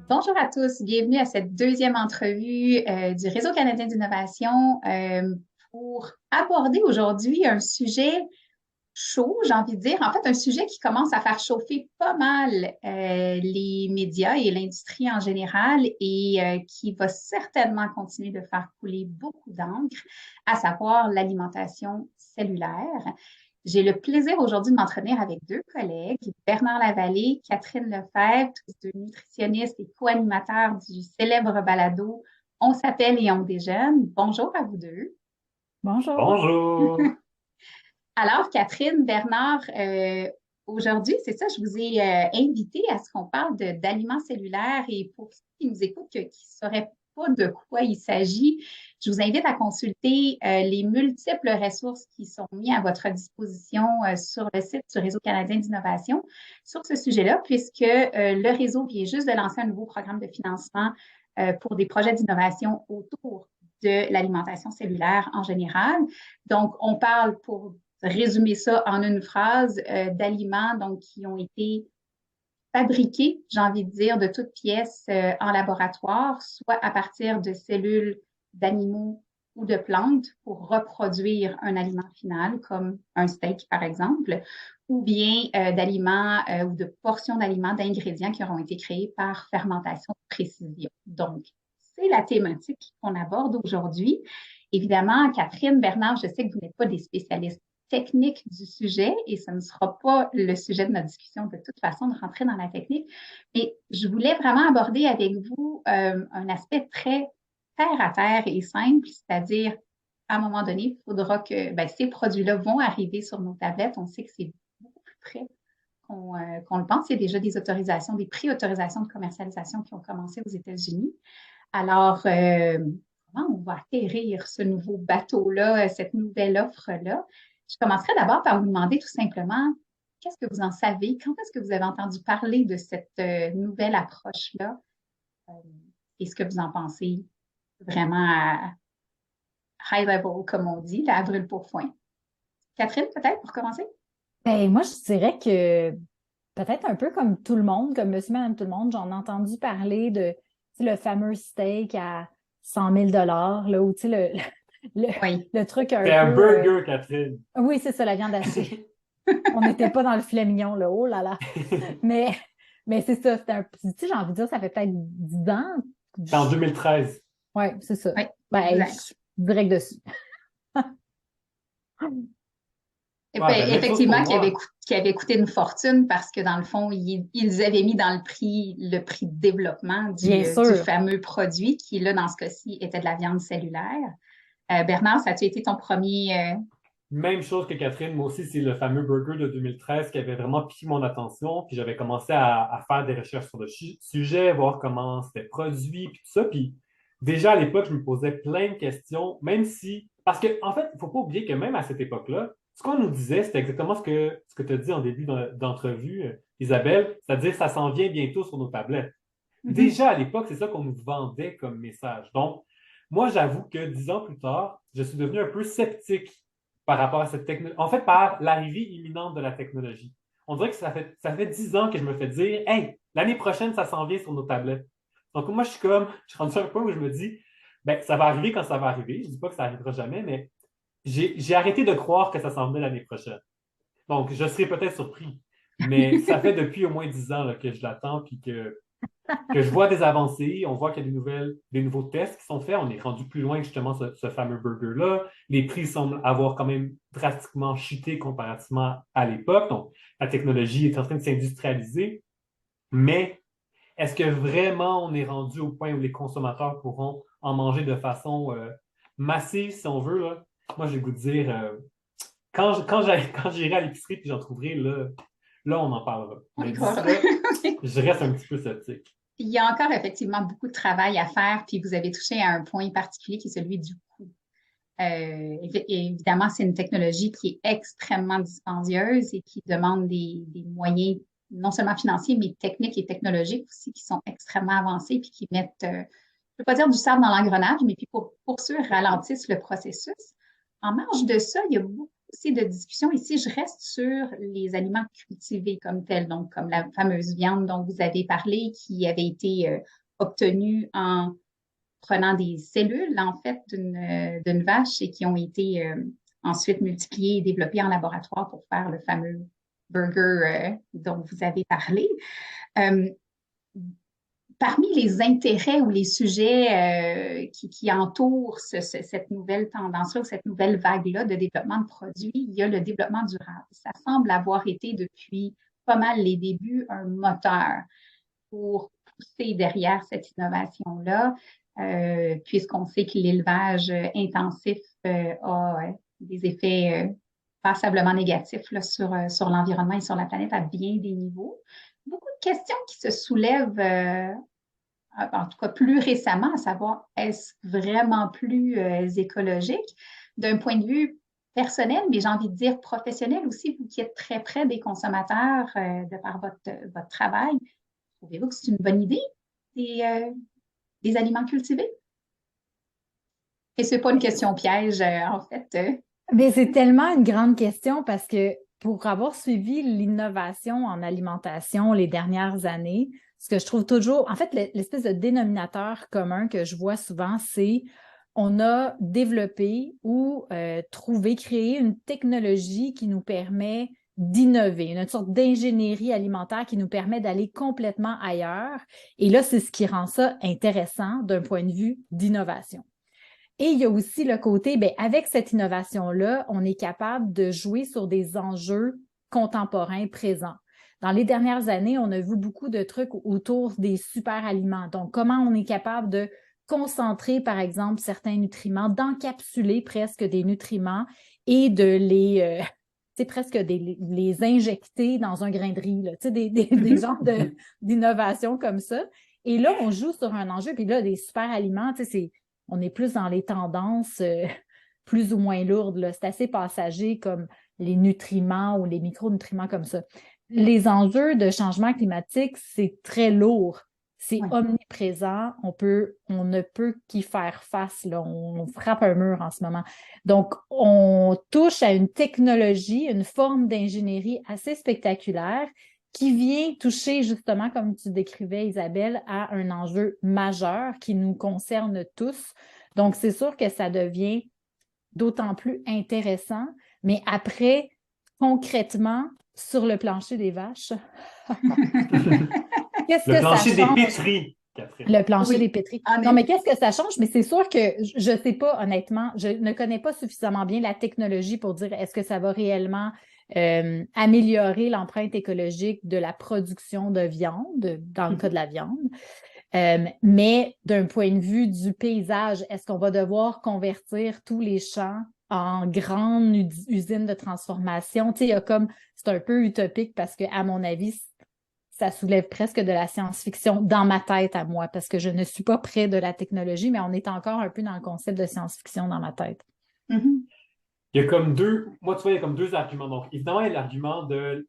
Bonjour à tous, bienvenue à cette deuxième entrevue du Réseau canadien d'innovation pour aborder aujourd'hui un sujet chaud, j'ai envie de dire. En fait, un sujet qui commence à faire chauffer pas mal les médias et l'industrie en général et qui va certainement continuer de faire couler beaucoup d'encre, à savoir l'alimentation cellulaire. J'ai le plaisir aujourd'hui de m'entretenir avec deux collègues, Bernard Lavallée, Catherine Lefebvre, tous deux nutritionnistes et co-animateurs du célèbre balado On s'appelle et on déjeune. Bonjour à vous deux. Bonjour. Bonjour. Alors, Catherine, Bernard, aujourd'hui, c'est ça, je vous ai invité à ce qu'on parle d'aliments cellulaires et pour ceux qui nous écoutent, qui ne sauraient pas de quoi il s'agit, je vous invite à consulter les multiples ressources qui sont mises à votre disposition sur le site du Réseau canadien d'innovation sur ce sujet-là, puisque le réseau vient juste de lancer un nouveau programme de financement pour des projets d'innovation autour de l'alimentation cellulaire en général. Donc, on parle pour résumer ça en une phrase, d'aliments donc, qui ont été fabriqués, j'ai envie de dire, de toutes pièces en laboratoire, soit à partir de cellules d'animaux ou de plantes pour reproduire un aliment final, comme un steak par exemple, ou bien d'aliments ou de portions d'aliments, d'ingrédients qui auront été créés par fermentation de précision. Donc, c'est la thématique qu'on aborde aujourd'hui. Évidemment, Catherine, Bernard, je sais que vous n'êtes pas des spécialistes technique du sujet et ce ne sera pas le sujet de notre discussion de toute façon de rentrer dans la technique, mais je voulais vraiment aborder avec vous un aspect très terre à terre et simple, c'est-à-dire à un moment donné, il faudra que ces produits-là vont arriver sur nos tablettes. On sait que c'est beaucoup plus près qu'on le pense. Il y a déjà des autorisations, des pré-autorisations de commercialisation qui ont commencé aux États-Unis. Alors, comment on va atterrir ce nouveau bateau-là, cette nouvelle offre-là? Je commencerai d'abord par vous demander tout simplement, qu'est-ce que vous en savez? Quand est-ce que vous avez entendu parler de cette nouvelle approche-là? Euh, et ce que vous en pensez vraiment à high level, comme on dit, là, à brûle pour point. Catherine, peut-être, pour commencer? Ben, moi, je dirais que peut-être un peu comme tout le monde, comme monsieur, madame, tout le monde, j'en ai entendu parler de tu sais, le fameux steak à 100 000 là, ou tu sais, le, Oui. le truc un C'est un peu. burger, Catherine. Oui, c'est ça, la viande hachée. On n'était pas dans le filet mignon, là, oh là là. Mais, mais c'est ça, c'était un. Tu sais, j'ai envie de dire, ça fait peut-être 10 ans. C'est en 2013. Oui, c'est ça. Oui, Ben, exact. je suis direct dessus. Et puis, Ouais, ben, même chose pour effectivement, moi. qui avait coûté une fortune parce que dans le fond, ils avaient mis dans le prix de développement Bien du sûr. fameux produit qui, là, dans ce cas-ci, était de la viande cellulaire. Bernard, ça a-tu été ton premier? Même chose que Catherine, moi aussi, c'est le fameux burger de 2013 qui avait vraiment piqué mon attention. Puis j'avais commencé à faire des recherches sur le sujet, voir comment c'était produit, puis tout ça. Puis déjà à l'époque, je me posais plein de questions, même si. Parce que, en fait, il ne faut pas oublier que même à cette époque-là, ce qu'on nous disait, c'était exactement ce que tu as dit en début d'entrevue, Isabelle, c'est-à-dire ça s'en vient bientôt sur nos tablettes. Mhm, Déjà à l'époque, c'est ça qu'on nous vendait comme message. Donc, moi, j'avoue que 10 ans plus tard, je suis devenu un peu sceptique par rapport à cette technologie. En fait, par l'arrivée imminente de la technologie. On dirait que ça fait 10 ans que je me fais dire, hey, l'année prochaine, ça s'en vient sur nos tablettes. Donc, moi, je suis rendu à un point où je me dis, ben, ça va arriver quand ça va arriver. Je ne dis pas que ça arrivera jamais, mais j'ai arrêté de croire que ça s'en venait l'année prochaine. Donc, je serais peut-être surpris. Mais ça fait depuis au moins 10 ans là, que je l'attends, puis que je vois des avancées, on voit qu'il y a des nouveaux tests qui sont faits. On est rendu plus loin que justement ce fameux burger-là. Les prix semblent avoir quand même drastiquement chuté comparativement à l'époque. Donc, la technologie est en train de s'industrialiser. Mais est-ce que vraiment on est rendu au point où les consommateurs pourront en manger de façon massive, si on veut, là? Moi, j'ai le goût de dire, quand j'irai à l'épicerie et j'en trouverai, là, on en parlera. on Mais y d'ici croira. là, je reste un petit peu sceptique. Il y a encore effectivement beaucoup de travail à faire, puis vous avez touché à un point particulier qui est celui du coût. Évidemment, c'est une technologie qui est extrêmement dispendieuse et qui demande des moyens non seulement financiers, mais techniques et technologiques aussi qui sont extrêmement avancés puis qui mettent, je ne veux pas dire du sable dans l'engrenage, mais puis pour ceux ralentissent le processus. En marge de ça, il y a beaucoup aussi de discussion ici, je reste sur les aliments cultivés comme tels, donc comme la fameuse viande dont vous avez parlé, qui avait été obtenue en prenant des cellules, en fait, d'une vache et qui ont été ensuite multipliées et développées en laboratoire pour faire le fameux burger dont vous avez parlé. Euh, Parmi les intérêts ou les sujets qui entourent cette nouvelle tendance-là, cette nouvelle vague-là de développement de produits, il y a le développement durable. Ça semble avoir été depuis pas mal les débuts un moteur pour pousser derrière cette innovation-là, puisqu'on sait que l'élevage intensif a des effets passablement négatifs là, sur l'environnement et sur la planète à bien des niveaux. Beaucoup de questions qui se soulèvent, en tout cas plus récemment, à savoir, est-ce vraiment plus écologique d'un point de vue personnel, mais j'ai envie de dire professionnel aussi, vous qui êtes très près des consommateurs de par votre travail. Trouvez-vous que c'est une bonne idée, des aliments cultivés? Et ce n'est pas une question piège, en fait. Mais c'est tellement une grande question parce que pour avoir suivi l'innovation en alimentation les dernières années, ce que je trouve toujours, en fait, l'espèce de dénominateur commun que je vois souvent, c'est on a développé ou trouvé, créé une technologie qui nous permet d'innover, une sorte d'ingénierie alimentaire qui nous permet d'aller complètement ailleurs. Et là, c'est ce qui rend ça intéressant d'un point de vue d'innovation. Et il y a aussi le côté, bien, avec cette innovation-là, on est capable de jouer sur des enjeux contemporains présents. Dans les dernières années, on a vu beaucoup de trucs autour des super aliments. Donc, comment on est capable de concentrer, par exemple, certains nutriments, d'encapsuler presque des nutriments et de les, presque les injecter dans un grain de riz, là, des genres d'innovation comme ça. Et là, on joue sur un enjeu, puis là, des super aliments, on est plus dans les tendances plus ou moins lourdes, là. C'est assez passager comme les nutriments ou les micronutriments comme ça. Les enjeux de changement climatique, c'est très lourd. C'est omniprésent. On ne peut qu'y faire face, là. On frappe un mur en ce moment. Donc, on touche à une technologie, une forme d'ingénierie assez spectaculaire qui vient toucher justement, comme tu décrivais, Isabelle, à un enjeu majeur qui nous concerne tous. Donc, c'est sûr que ça devient d'autant plus intéressant. Mais après, concrètement, sur le plancher des vaches, qu'est-ce que ça change? Le plancher des pétris, Catherine. Le plancher des pétris. Non, mais qu'est-ce que ça change? Mais c'est sûr que je ne sais pas, honnêtement, je ne connais pas suffisamment bien la technologie pour dire est-ce que ça va réellement améliorer l'empreinte écologique de la production de viande, dans le cas de la viande. Mais d'un point de vue du paysage, est-ce qu'on va devoir convertir tous les champs en grandes usines de transformation? Tu sais, il y a comme, c'est un peu utopique parce que, à mon avis, ça soulève presque de la science-fiction dans ma tête à moi, parce que je ne suis pas près de la technologie, mais on est encore un peu dans le concept de science-fiction dans ma tête. Mm-hmm. Il y a comme moi, tu vois, il y a comme deux arguments. Donc, évidemment, il y a l'argument de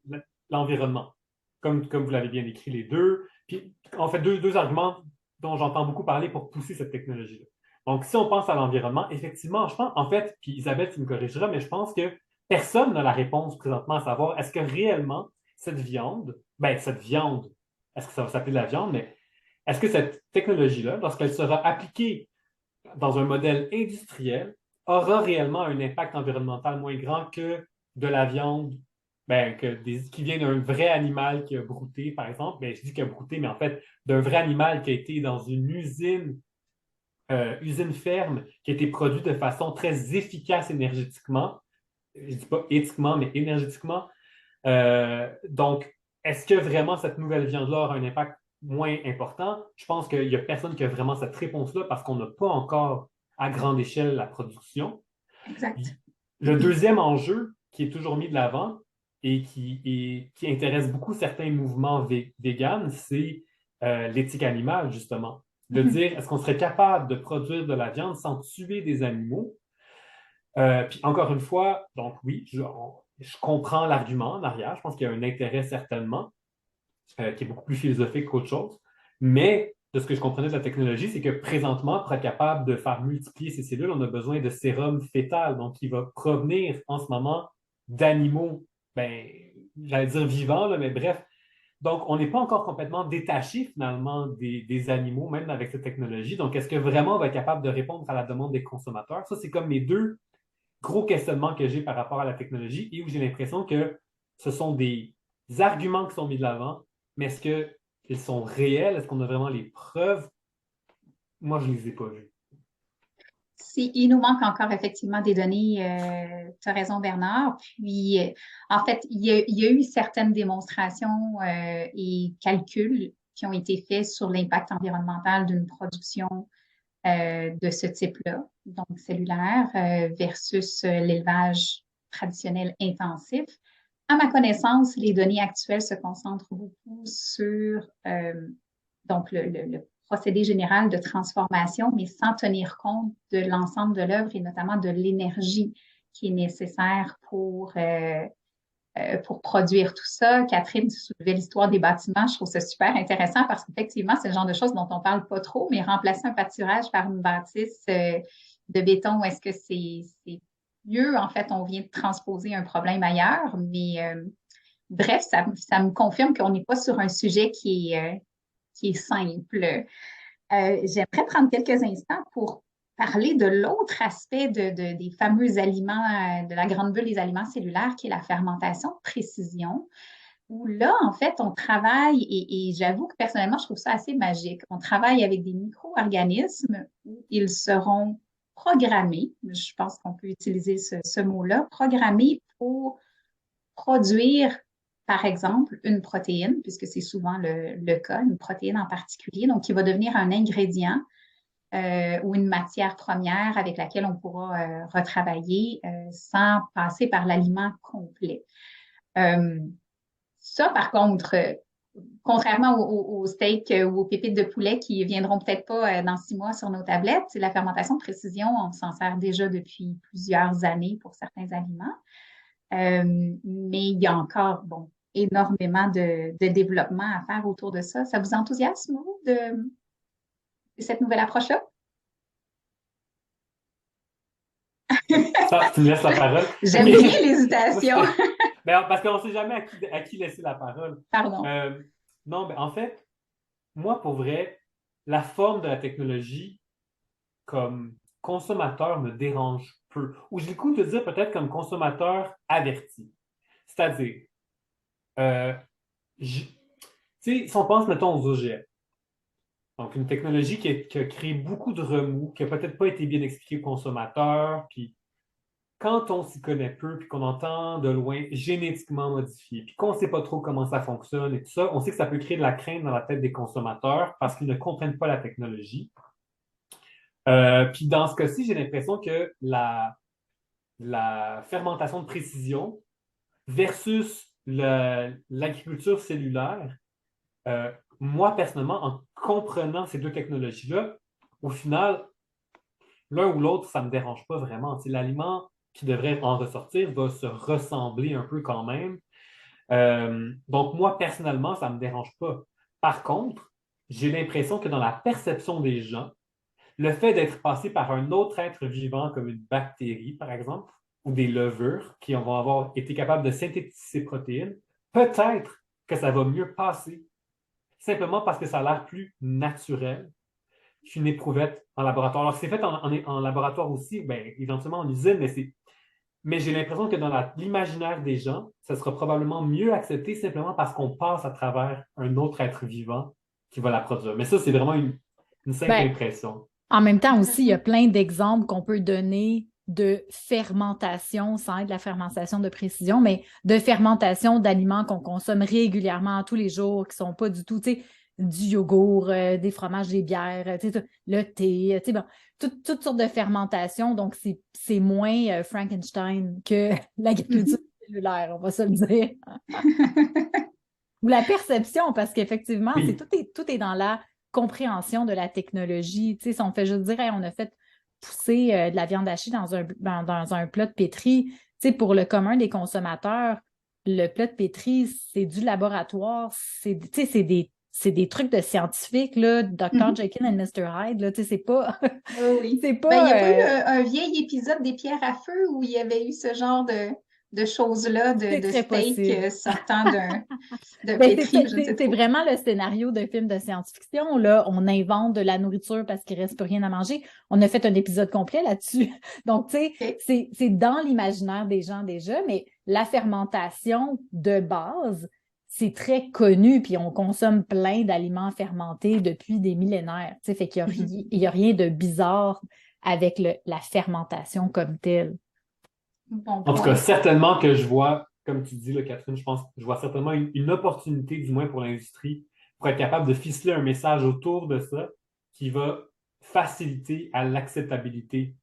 l'environnement, comme vous l'avez bien écrit les deux. Puis, en fait, deux arguments dont j'entends beaucoup parler pour pousser cette technologie-là. Donc, si on pense à l'environnement, effectivement, je pense, en fait, puis Isabelle, tu me corrigeras, mais je pense que personne n'a la réponse présentement à savoir est-ce que réellement cette viande, est-ce que ça va s'appeler de la viande, mais est-ce que cette technologie-là, lorsqu'elle sera appliquée dans un modèle industriel, aura réellement un impact environnemental moins grand que de la viande qui vient d'un vrai animal qui a brouté, par exemple. Je dis qu'il a brouté, mais en fait, d'un vrai animal qui a été dans une usine ferme, qui a été produit de façon très efficace énergétiquement. Je ne dis pas éthiquement, mais énergétiquement. Donc, est-ce que vraiment cette nouvelle viande-là aura un impact moins important? Je pense qu'il n'y a personne qui a vraiment cette réponse-là parce qu'on n'a pas encore à grande échelle la production. Exact. Le deuxième enjeu qui est toujours mis de l'avant et qui intéresse beaucoup certains mouvements véganes, c'est l'éthique animale, justement. De dire, est-ce qu'on serait capable de produire de la viande sans tuer des animaux? Puis encore une fois, donc oui, je comprends l'argument en arrière. Je pense qu'il y a un intérêt certainement qui est beaucoup plus philosophique qu'autre chose. Mais de ce que je comprenais de la technologie, c'est que présentement, pour être capable de faire multiplier ces cellules, on a besoin de sérum fœtal, donc qui va provenir en ce moment d'animaux, ben, j'allais dire vivants, là, mais bref. Donc, on n'est pas encore complètement détaché finalement des animaux, même avec cette technologie. Donc, est-ce que vraiment on va être capable de répondre à la demande des consommateurs? Ça, c'est comme mes deux gros questionnements que j'ai par rapport à la technologie et où j'ai l'impression que ce sont des arguments qui sont mis de l'avant, mais est-ce qu'ils sont réels? Est-ce qu'on a vraiment les preuves? Moi, je ne les ai pas vus. Il nous manque encore effectivement des données, tu as raison Bernard. Puis, en fait, il y a eu certaines démonstrations et calculs qui ont été faits sur l'impact environnemental d'une production de ce type-là, donc cellulaire, versus l'élevage traditionnel intensif. À ma connaissance, les données actuelles se concentrent beaucoup sur donc le procédé général de transformation, mais sans tenir compte de l'ensemble de l'œuvre et notamment de l'énergie qui est nécessaire pour produire tout ça. Catherine, tu soulevais l'histoire des bâtiments. Je trouve ça super intéressant parce qu'effectivement, c'est le genre de choses dont on parle pas trop, mais remplacer un pâturage par une bâtisse de béton, est-ce que c'est mieux? En fait, on vient de transposer un problème ailleurs, mais bref, ça me confirme qu'on n'est pas sur un sujet qui est simple. J'aimerais prendre quelques instants pour parler de l'autre aspect des fameux aliments, de la grande bulle des aliments cellulaires, qui est la fermentation de précision, où là, en fait, on travaille, et j'avoue que personnellement, je trouve ça assez magique. On travaille avec des micro-organismes où ils seront programmés, je pense qu'on peut utiliser ce mot-là, programmés pour produire, par exemple, une protéine, puisque c'est souvent le cas, une protéine en particulier, donc qui va devenir un ingrédient ou une matière première avec laquelle on pourra retravailler sans passer par l'aliment complet. Euh, Ça, par contre, contrairement au steak ou aux pépites de poulet qui viendront peut-être pas dans 6 mois sur nos tablettes, la fermentation de précision, on s'en sert déjà depuis plusieurs années pour certains aliments. Mais il y a encore, bon, énormément de développement à faire autour de ça. Ça vous enthousiasme, vous, de cette nouvelle approche-là? Ça, tu me laisses la parole. J'aime bien l'hésitation. Ben, parce qu'on ne sait jamais à qui laisser la parole. Pardon. Non, ben, en fait, moi, pour vrai, la forme de la technologie comme consommateur me dérange peu. Ou je l'écoute te dire peut-être comme consommateur averti. C'est-à-dire, euh, tu sais, si on pense, mettons, aux OGM, donc une technologie qui a créé beaucoup de remous, qui n'a peut-être pas été bien expliquée aux consommateurs, puis quand on s'y connaît peu, puis qu'on entend de loin génétiquement modifié, puis qu'on ne sait pas trop comment ça fonctionne et tout ça, on sait que ça peut créer de la crainte dans la tête des consommateurs parce qu'ils ne comprennent pas la technologie. Puis dans ce cas-ci, j'ai l'impression que la fermentation de précision versus l'agriculture cellulaire, moi personnellement, en comprenant ces deux technologies-là, au final, l'un ou l'autre, ça ne me dérange pas vraiment. L'aliment qui devrait en ressortir va se ressembler un peu quand même. Donc, moi, personnellement, ça ne me dérange pas. Par contre, j'ai l'impression que dans la perception des gens, le fait d'être passé par un autre être vivant comme une bactérie, par exemple, ou des levures qui vont avoir été capables de synthétiser ces protéines, peut-être que ça va mieux passer, simplement parce que ça a l'air plus naturel qu'une éprouvette en laboratoire. Alors, c'est fait en laboratoire aussi, ben, éventuellement en usine, mais j'ai l'impression que dans l'imaginaire des gens, ça sera probablement mieux accepté simplement parce qu'on passe à travers un autre être vivant qui va la produire. Mais ça, c'est vraiment une simple Ben, impression. en même temps aussi, il y a plein d'exemples qu'on peut donner de fermentation, sans être de la fermentation de précision, mais de fermentation d'aliments qu'on consomme régulièrement tous les jours, qui ne sont pas du tout, tu sais, du yogourt, des fromages, des bières, tu sais, le thé, tu sais, bon, toutes sortes de fermentations. Donc, c'est moins Frankenstein que l'agriculture cellulaire, on va se le dire. Ou la perception, parce qu'effectivement, Oui. tout est dans la compréhension de la technologie. Tu sais, si on fait juste dire, hey, on a fait pousser de la viande hachée dans un plat de pétri, tu sais, pour le commun des consommateurs, le plat de pétri, c'est du laboratoire, tu sais, c'est des trucs de scientifiques, là, Dr. Jekyll and Mr. Hyde, là, tu sais, c'est pas... Oh oui. c'est Ben, il n'y pas... a pas eu un vieil épisode des pierres à feu où il y avait eu ce genre de choses-là, C'est de très steak possible. sortant de Ben, pétri, je ne sais c'est trop. vraiment le scénario de film de science-fiction. Là, on invente de la nourriture parce qu'il ne reste plus rien à manger. On a fait un épisode complet là-dessus. Donc, tu sais, OK. c'est dans l'imaginaire des gens déjà, mais la fermentation de base, c'est très connu, puis on consomme plein d'aliments fermentés depuis des millénaires. Tu sais, fait qu'il n'y a rien de bizarre avec la fermentation comme telle. Bon En tout cas, point. certainement que je vois, comme tu dis, là, Catherine, je pense que je vois certainement une opportunité, du moins pour l'industrie, pour être capable de ficeler un message autour de ça qui va faciliter à l'acceptabilité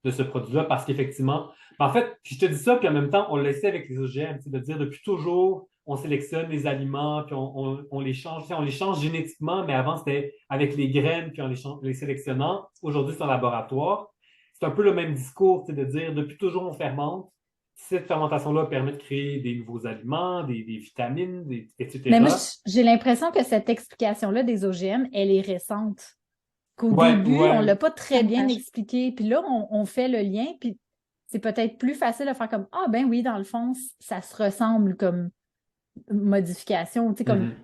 de ce produit-là, parce qu'effectivement, en fait, puis je te dis ça, puis en même temps, on le laissait avec les OGM, de dire depuis toujours, on sélectionne les aliments, puis on les change, on les change génétiquement, mais avant, c'était avec les graines, puis en les sélectionnant. Aujourd'hui, c'est en laboratoire. C'est un peu le même discours, de dire depuis toujours, on fermente. Cette fermentation-là permet de créer des nouveaux aliments, des vitamines, Mais moi, etc. j'ai l'impression que cette explication-là des OGM, elle est récente. Qu'au Ouais, début, on ne ouais. l'a pas très bien Davantage. expliqué. Puis là, on fait le lien, puis c'est peut-être plus facile de faire comme ah ben oui, dans le fond, ça se ressemble comme modification, tu sais, comme Mhm.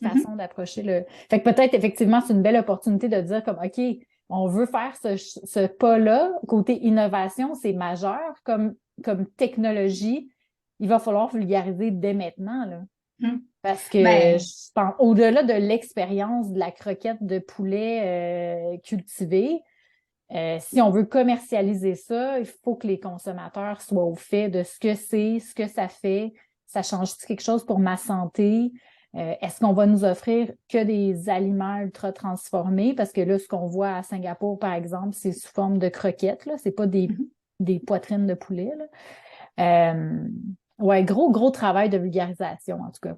façon d'approcher le. Fait que peut-être effectivement, c'est une belle opportunité de dire comme OK, on veut faire ce pas-là, côté innovation, c'est majeur comme technologie. Il va falloir vulgariser dès maintenant, là. Mhm. Parce que Ben, je pense, au-delà de l'expérience de la croquette de poulet cultivée, si on veut commercialiser ça, il faut que les consommateurs soient au fait de ce que c'est, ce que ça fait, ça change quelque chose pour ma santé. Est-ce qu'on va nous offrir que des aliments ultra transformés? Parce que là, ce qu'on voit à Singapour, par exemple, c'est sous forme de croquettes, là. C'est pas mhm. des poitrines de poulet, là. Ouais, gros travail de vulgarisation, en tout cas.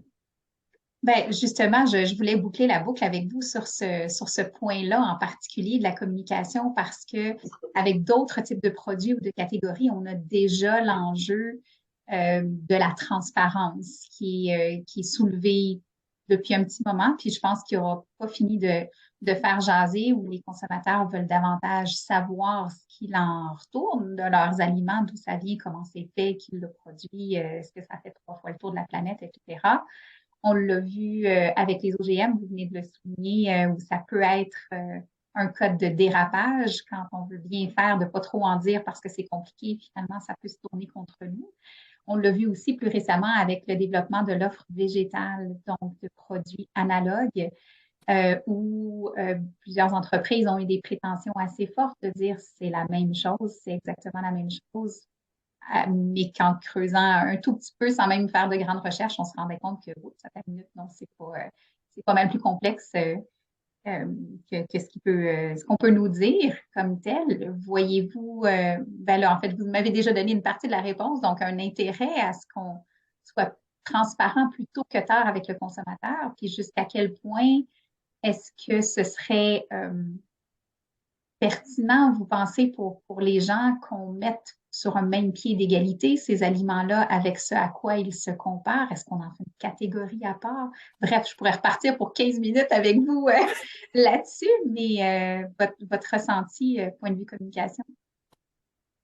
Ben, justement, je voulais boucler la boucle avec vous sur ce point-là en particulier de la communication parce que avec d'autres types de produits ou de catégories, on a déjà l'enjeu de la transparence qui est soulevé depuis un petit moment. Puis je pense qu'il n'aura pas fini de faire jaser où les consommateurs veulent davantage savoir ce qu'il en retourne de leurs aliments, d'où ça vient, comment c'est fait, qui le produit, est-ce que ça fait 3 fois le tour de la planète, etc. On l'a vu avec les OGM, vous venez de le souligner, où ça peut être un code de dérapage quand on veut bien faire, de ne pas trop en dire parce que c'est compliqué, finalement, ça peut se tourner contre nous. On l'a vu aussi plus récemment avec le développement de l'offre végétale, donc de produits analogues, où plusieurs entreprises ont eu des prétentions assez fortes de dire c'est la même chose, c'est exactement la même chose, mais qu'en creusant un tout petit peu, sans même faire de grandes recherches, on se rendait compte que ça fait une minute, non, c'est pas mal plus complexe que ce qu'on peut nous dire comme tel. Voyez-vous, ben là, en fait, vous m'avez déjà donné une partie de la réponse, donc un intérêt à ce qu'on soit transparent plutôt que tard avec le consommateur, puis jusqu'à quel point est-ce que ce serait pertinent, vous pensez, pour les gens qu'on mette sur un même pied d'égalité ces aliments-là avec ce à quoi ils se comparent? Est-ce qu'on en fait une catégorie à part? Bref, je pourrais repartir pour 15 minutes avec vous là-dessus, mais votre ressenti, point de vue communication.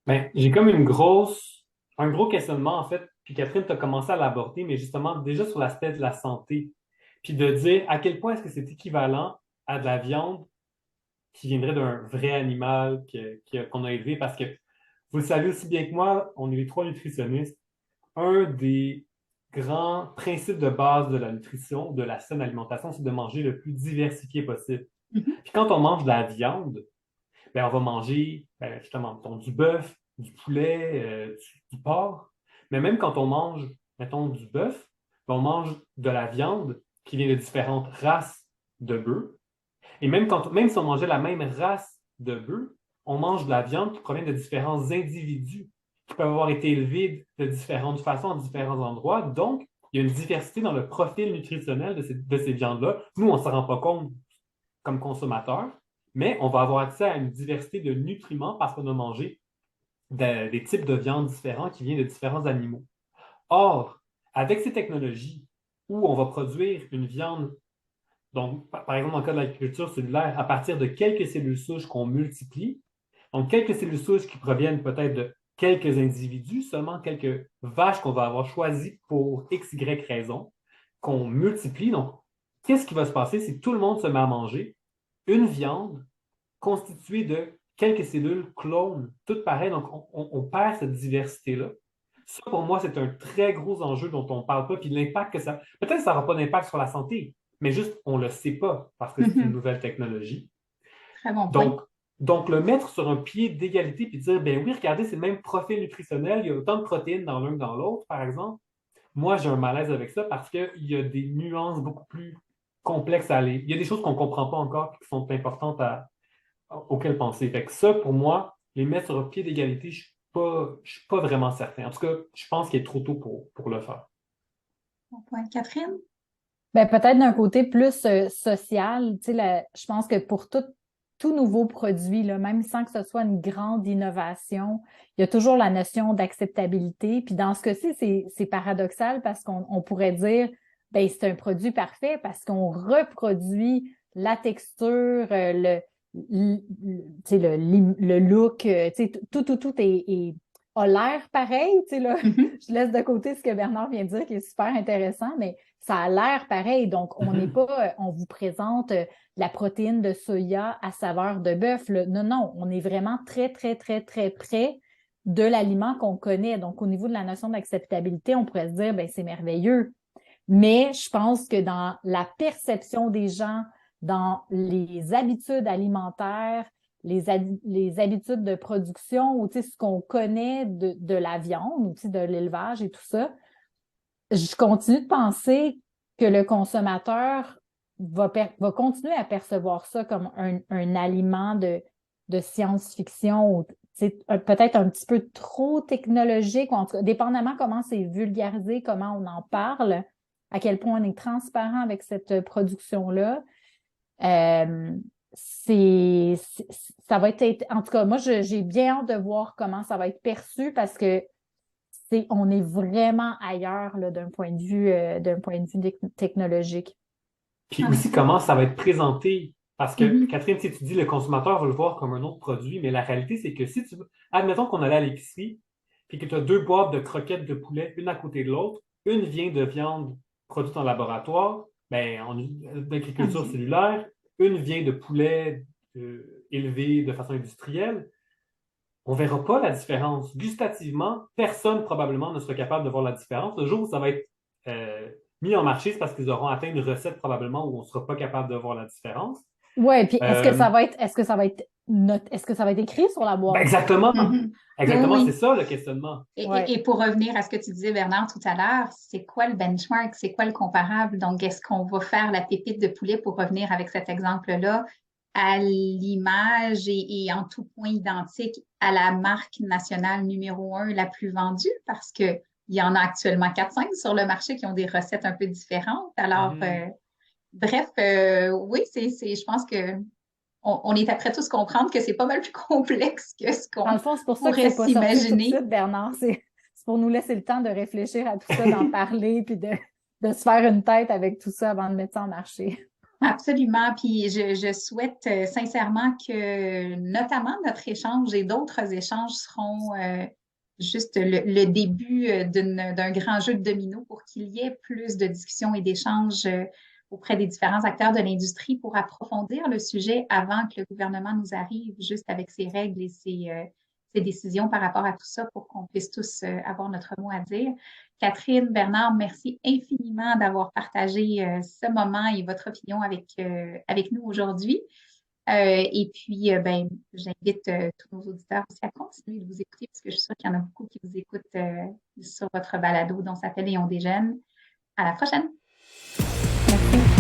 Ben, j'ai comme un gros questionnement, en fait, puis Catherine, tu as commencé à l'aborder, mais justement, déjà sur l'aspect de la santé, puis de dire à quel point est-ce que c'est équivalent à de la viande qui viendrait d'un vrai animal qu'on a élevé, parce que vous le savez aussi bien que moi, on est les trois nutritionnistes. Un des grands principes de base de la nutrition, de la saine alimentation, c'est de manger le plus diversifié possible. Mhm. Puis quand on mange de la viande, ben, on va manger justement mettons, du bœuf, du poulet, du porc. Mais même quand on mange, mettons, du bœuf, ben, on mange de la viande qui vient de différentes races de bœufs. Et même si on mangeait la même race de bœuf, on mange de la viande qui provient de différents individus qui peuvent avoir été élevés de différentes façons à différents endroits. Donc, il y a une diversité dans le profil nutritionnel de ces viandes-là. Nous, on ne s'en rend pas compte comme consommateurs, mais on va avoir accès à une diversité de nutriments parce qu'on a mangé des types de viande différents qui viennent de différents animaux. Or, avec ces technologies où on va produire une viande, donc par exemple dans le cas de l'agriculture cellulaire, à partir de quelques cellules souches qu'on multiplie, donc quelques cellules souches qui proviennent peut-être de quelques individus, seulement quelques vaches qu'on va avoir choisies pour X, Y raison, qu'on multiplie. Donc, qu'est-ce qui va se passer si tout le monde se met à manger une viande constituée de quelques cellules clones, toutes pareilles, donc on perd cette diversité-là. Ça, pour moi, c'est un très gros enjeu dont on ne parle pas, puis l'impact que ça... Peut-être que ça n'aura pas d'impact sur la santé, mais juste, on ne le sait pas, parce que c'est une nouvelle technologie. Très bon point. Donc, le mettre sur un pied d'égalité, puis dire, ben oui, regardez, c'est le même profil nutritionnel, il y a autant de protéines dans l'un que dans l'autre, par exemple. Moi, j'ai un malaise avec ça parce qu'il y a des nuances beaucoup plus complexes à aller. Il y a des choses qu'on ne comprend pas encore et qui sont importantes auxquelles penser. Fait que ça, pour moi, les mettre sur un pied d'égalité, je suis pas vraiment certain. En tout cas, je pense qu'il est trop tôt pour le faire. Bon point. Catherine? Ben, peut-être d'un côté plus social, tu sais, je pense que pour tout nouveau produit, là, même sans que ce soit une grande innovation, il y a toujours la notion d'acceptabilité. Puis dans ce cas-ci, c'est paradoxal parce qu'on pourrait dire, ben c'est un produit parfait parce qu'on reproduit la texture, tu sais, le look, tu sais, tout a l'air pareil, tu sais, là. Je laisse de côté ce que Bernard vient de dire qui est super intéressant, mais ça a l'air pareil. Donc, on n'est pas, on vous présente la protéine de soya à saveur de bœuf. Non, non, on est vraiment très, très, très, très près de l'aliment qu'on connaît. Donc, au niveau de la notion d'acceptabilité, on pourrait se dire, ben c'est merveilleux. Mais je pense que dans la perception des gens, dans les habitudes alimentaires, les habitudes de production, ou ce qu'on connaît de la viande, ou de l'élevage et tout ça, je continue de penser que le consommateur va continuer à percevoir ça comme un aliment de science-fiction, ou peut-être un petit peu trop technologique, ou en tout cas, dépendamment comment c'est vulgarisé, comment on en parle, à quel point on est transparent avec cette production-là. Ça va être, en tout cas, moi, j'ai bien hâte de voir comment ça va être perçu parce que on est vraiment ailleurs là, d'un point de vue technologique. Puis aussi, comment ça va être présenté. Parce que, Mm-hmm. Catherine, si tu dis le consommateur va le voir comme un autre produit, mais la réalité, c'est que si tu veux, admettons qu'on allait à l'épicerie, puis que tu as deux boîtes de croquettes de poulet, une à côté de l'autre, une vient de viande produite en laboratoire, d'agriculture cellulaire, une vient de poulet élevé de façon industrielle. On ne verra pas la différence. Gustativement, personne probablement ne sera capable de voir la différence. Le jour où ça va être mis en marché, c'est parce qu'ils auront atteint une recette probablement où on ne sera pas capable de voir la différence. Oui, puis est-ce que ça va être écrit sur la boîte? Exactement. Mm-hmm. Exactement, Oui. c'est ça le questionnement. Et pour revenir à ce que tu disais, Bernard, tout à l'heure, c'est quoi le benchmark? C'est quoi le comparable? Donc, est-ce qu'on va faire la pépite de poulet pour revenir avec cet exemple-là à l'image et en tout point identique à la marque nationale numéro 1 la plus vendue? Parce qu'il y en a actuellement 4-5 sur le marché qui ont des recettes un peu différentes. Alors, bref, oui, je pense que on est après tous comprendre que c'est pas mal plus complexe que ce Dans qu'on le fond, c'est pour ça que pourrait c'est pas sorti tout de s'imaginer. suite, Bernard. C'est pour nous laisser le temps de réfléchir à tout ça, d'en parler, puis de se faire une tête avec tout ça avant de mettre ça en marché. Absolument. Puis je souhaite sincèrement que notamment notre échange et d'autres échanges seront juste le début d'un grand jeu de domino pour qu'il y ait plus de discussions et d'échanges auprès des différents acteurs de l'industrie pour approfondir le sujet avant que le gouvernement nous arrive juste avec ses règles et ses décisions par rapport à tout ça pour qu'on puisse tous avoir notre mot à dire. Catherine, Bernard, merci infiniment d'avoir partagé ce moment et votre opinion avec nous aujourd'hui. Et puis, j'invite tous nos auditeurs aussi à continuer de vous écouter parce que je suis sûre qu'il y en a beaucoup qui vous écoutent sur votre balado dont s'appelle Et on déjeune. À la prochaine. Merci.